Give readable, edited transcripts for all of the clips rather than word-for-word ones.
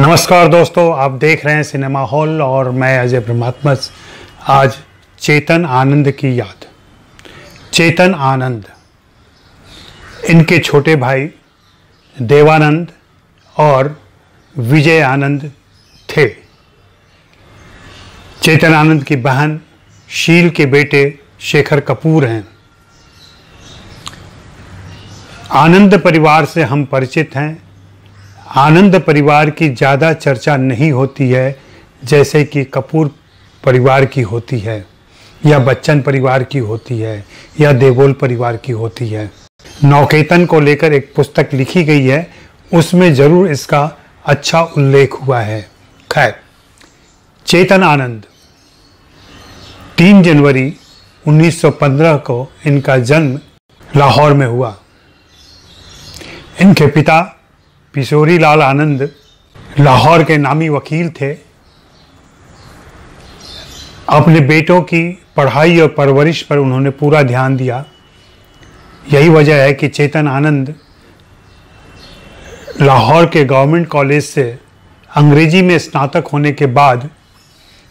नमस्कार दोस्तों, आप देख रहे हैं सिनेमा हॉल और मैं अजय ब्रह्मात्मा। आज चेतन आनंद की याद। चेतन आनंद, इनके छोटे भाई देवानंद और विजय आनंद थे। चेतन आनंद की बहन शील के बेटे शेखर कपूर हैं। आनंद परिवार से हम परिचित हैं। आनंद परिवार की ज़्यादा चर्चा नहीं होती है जैसे कि कपूर परिवार की होती है, या बच्चन परिवार की होती है, या देओल परिवार की होती है। नवकेतन को लेकर एक पुस्तक लिखी गई है, उसमें ज़रूर इसका अच्छा उल्लेख हुआ है। खैर, चेतन आनंद 3 जनवरी 1915 को इनका जन्म लाहौर में हुआ। इनके पिता पिशोरी लाल आनंद लाहौर के नामी वकील थे। अपने बेटों की पढ़ाई और परवरिश पर उन्होंने पूरा ध्यान दिया। यही वजह है कि चेतन आनंद लाहौर के गवर्नमेंट कॉलेज से अंग्रेजी में स्नातक होने के बाद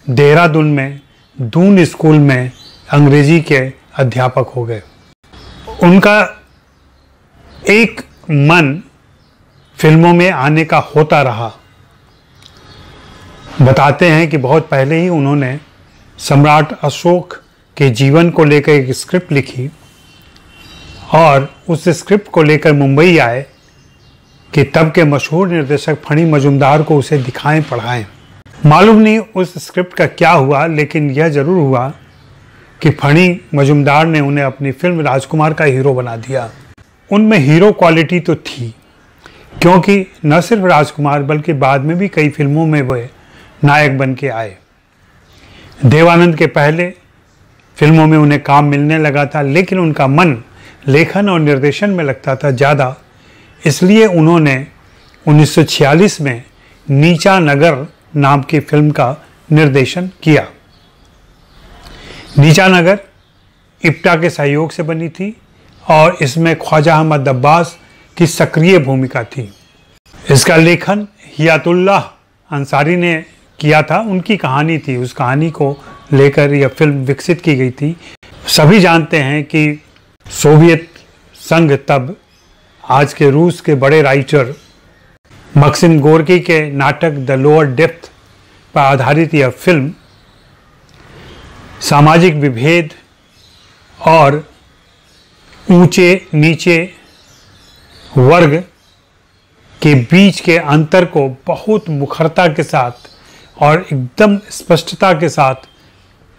देहरादून में दून स्कूल में अंग्रेजी के अध्यापक हो गए। उनका एक मन फिल्मों में आने का होता रहा। बताते हैं कि बहुत पहले ही उन्होंने सम्राट अशोक के जीवन को लेकर एक स्क्रिप्ट लिखी और उस स्क्रिप्ट को लेकर मुंबई आए कि तब के मशहूर निर्देशक फणी मजुमदार को उसे दिखाएं, पढ़ाएं। मालूम नहीं उस स्क्रिप्ट का क्या हुआ, लेकिन यह ज़रूर हुआ कि फणी मजुमदार ने उन्हें अपनी फिल्म राजकुमार का हीरो बना दिया। उनमें हीरो क्वालिटी तो थी, क्योंकि न सिर्फ राजकुमार बल्कि बाद में भी कई फिल्मों में वे नायक बन के आए। देवानंद के पहले फिल्मों में उन्हें काम मिलने लगा था, लेकिन उनका मन लेखन और निर्देशन में लगता था ज़्यादा। इसलिए उन्होंने 1946 में नीचा नगर नाम की फिल्म का निर्देशन किया। नीचा नगर इप्टा के सहयोग से बनी थी और इसमें ख्वाजा अहमद अब्बास की सक्रिय भूमिका थी। इसका लेखन हियातुल्लाह अंसारी ने किया था। उनकी कहानी थी, उस कहानी को लेकर यह फिल्म विकसित की गई थी। सभी जानते हैं कि सोवियत संघ तब आज के रूस के बड़े राइटर मक्सिम गोर्की के नाटक द लोअर डेप्थ पर आधारित यह फिल्म सामाजिक विभेद और ऊंचे नीचे वर्ग के बीच के अंतर को बहुत मुखरता के साथ और एकदम स्पष्टता के साथ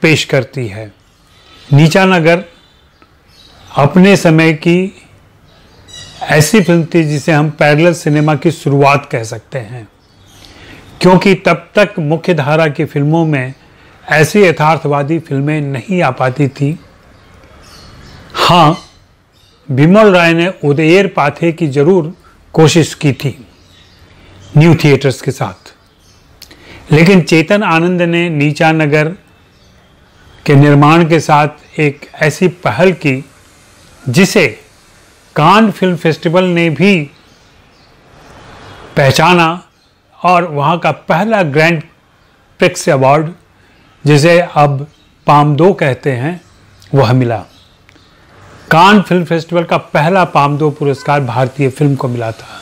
पेश करती है। नीचा नगर अपने समय की ऐसी फिल्म थी जिसे हम पैरेलल सिनेमा की शुरुआत कह सकते हैं, क्योंकि तब तक मुख्य धारा की फिल्मों में ऐसी यथार्थवादी फिल्में नहीं आ पाती थी। हाँ, बिमल राय ने उदयेर पाथे की जरूर कोशिश की थी न्यू थिएटर्स के साथ, लेकिन चेतन आनंद ने नीचा नगर के निर्माण के साथ एक ऐसी पहल की जिसे कान फिल्म फेस्टिवल ने भी पहचाना और वहाँ का पहला ग्रैंड प्रिक्स अवार्ड, जिसे अब पाम 2 कहते हैं, वह मिला। कान फिल्म फेस्टिवल का पहला पाम 2 पुरस्कार भारतीय फिल्म को मिला था।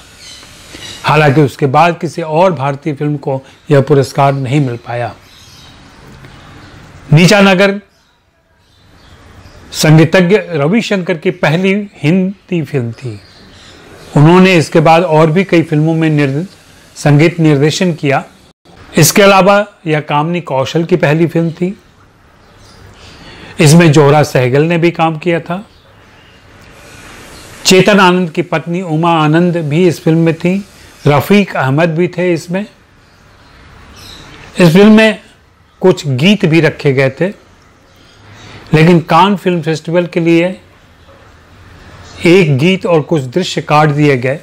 हालांकि उसके बाद किसी और भारतीय फिल्म को यह पुरस्कार नहीं मिल पाया। नीचा नगर संगीतज्ञ रविशंकर की पहली हिंदी फिल्म थी। उन्होंने इसके बाद और भी कई फिल्मों में संगीत निर्देशन किया। इसके अलावा यह कामिनी कौशल की पहली फिल्म थी। इसमें जोहरा सहगल ने भी काम किया था। चेतन आनंद की पत्नी उमा आनंद भी इस फिल्म में थी। रफीक अहमद भी थे इसमें। इस फिल्म में कुछ गीत भी रखे गए थे, लेकिन कान फिल्म फेस्टिवल के लिए एक गीत और कुछ दृश्य काट दिए गए।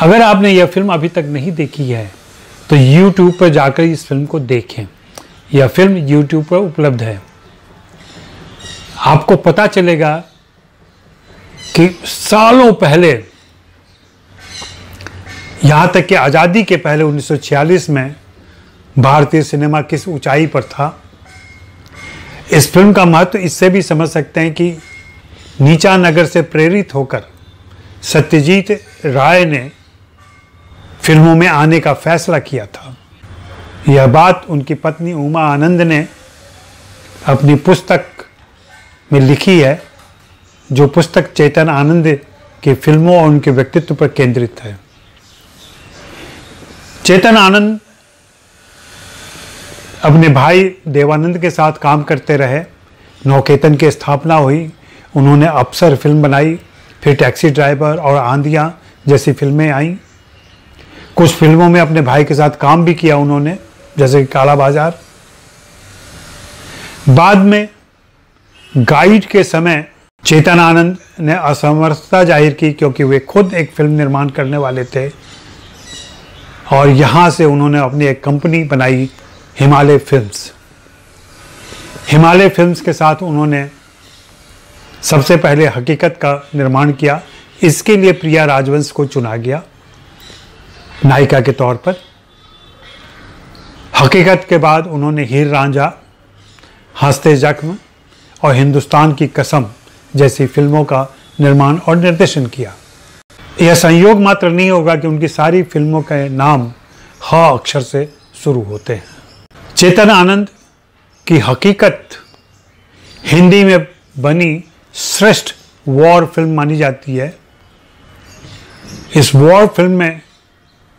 अगर आपने यह फिल्म अभी तक नहीं देखी है तो YouTube पर जाकर इस फिल्म को देखें। यह फिल्म YouTube पर उपलब्ध है। आपको पता चलेगा कि सालों पहले यहाँ तक कि आज़ादी के पहले 1946 में भारतीय सिनेमा किस ऊंचाई पर था। इस फिल्म का महत्व इससे भी समझ सकते हैं कि नीचा नगर से प्रेरित होकर सत्यजीत राय ने फिल्मों में आने का फैसला किया था। यह बात उनकी पत्नी उमा आनंद ने अपनी पुस्तक में लिखी है, जो पुस्तक चेतन आनंद की फिल्मों और उनके व्यक्तित्व पर केंद्रित है। चेतन आनंद अपने भाई देवानंद के साथ काम करते रहे। नवकेतन की स्थापना हुई, उन्होंने अप्सर फिल्म बनाई, फिर टैक्सी ड्राइवर और आंधियाँ जैसी फिल्में आईं। कुछ फिल्मों में अपने भाई के साथ काम भी किया उन्होंने, जैसे कि काला बाजार। बाद में गाइड के समय चेतन आनंद ने असमर्थता जाहिर की, क्योंकि वे खुद एक फिल्म निर्माण करने वाले थे और यहाँ से उन्होंने अपनी एक कंपनी बनाई, हिमालय फिल्म्स। हिमालय फिल्म्स के साथ उन्होंने सबसे पहले हकीकत का निर्माण किया। इसके लिए प्रिया राजवंश को चुना गया नायिका के तौर पर। हकीकत के बाद उन्होंने हीर रांझा, हंसते जख्म और हिंदुस्तान की कसम जैसी फिल्मों का निर्माण और निर्देशन किया। यह संयोग मात्र नहीं होगा कि उनकी सारी फिल्मों के नाम ह अक्षर से शुरू होते हैं। चेतन आनंद की हकीकत हिंदी में बनी श्रेष्ठ वॉर फिल्म मानी जाती है। इस वॉर फिल्म में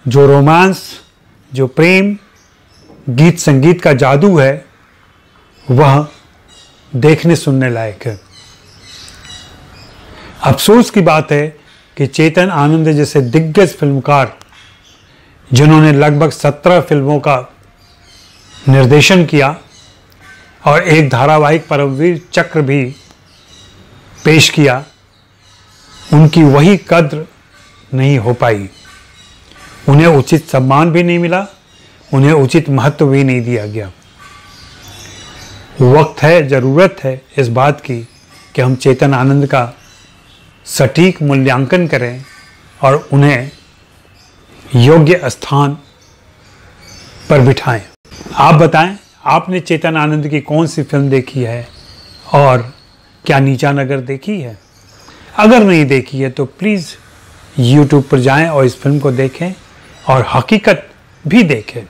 जो रोमांस, जो प्रेम, गीत संगीत का जादू है, वह देखने सुनने लायक है। अफसोस की बात है कि चेतन आनंद जैसे दिग्गज फिल्मकार, जिन्होंने लगभग 17 फिल्मों का निर्देशन किया और एक धारावाहिक परमवीर चक्र भी पेश किया, उनकी वही कद्र नहीं हो पाई। उन्हें उचित सम्मान भी नहीं मिला, उन्हें उचित महत्व भी नहीं दिया गया। वक्त है, ज़रूरत है इस बात की कि हम चेतन आनंद का सटीक मूल्यांकन करें और उन्हें योग्य स्थान पर बिठाएं। आप बताएं, आपने चेतन आनंद की कौन सी फिल्म देखी है और क्या नीचा नगर देखी है? अगर नहीं देखी है तो प्लीज़ YouTube पर जाएं और इस फिल्म को देखें और हकीकत भी देखें।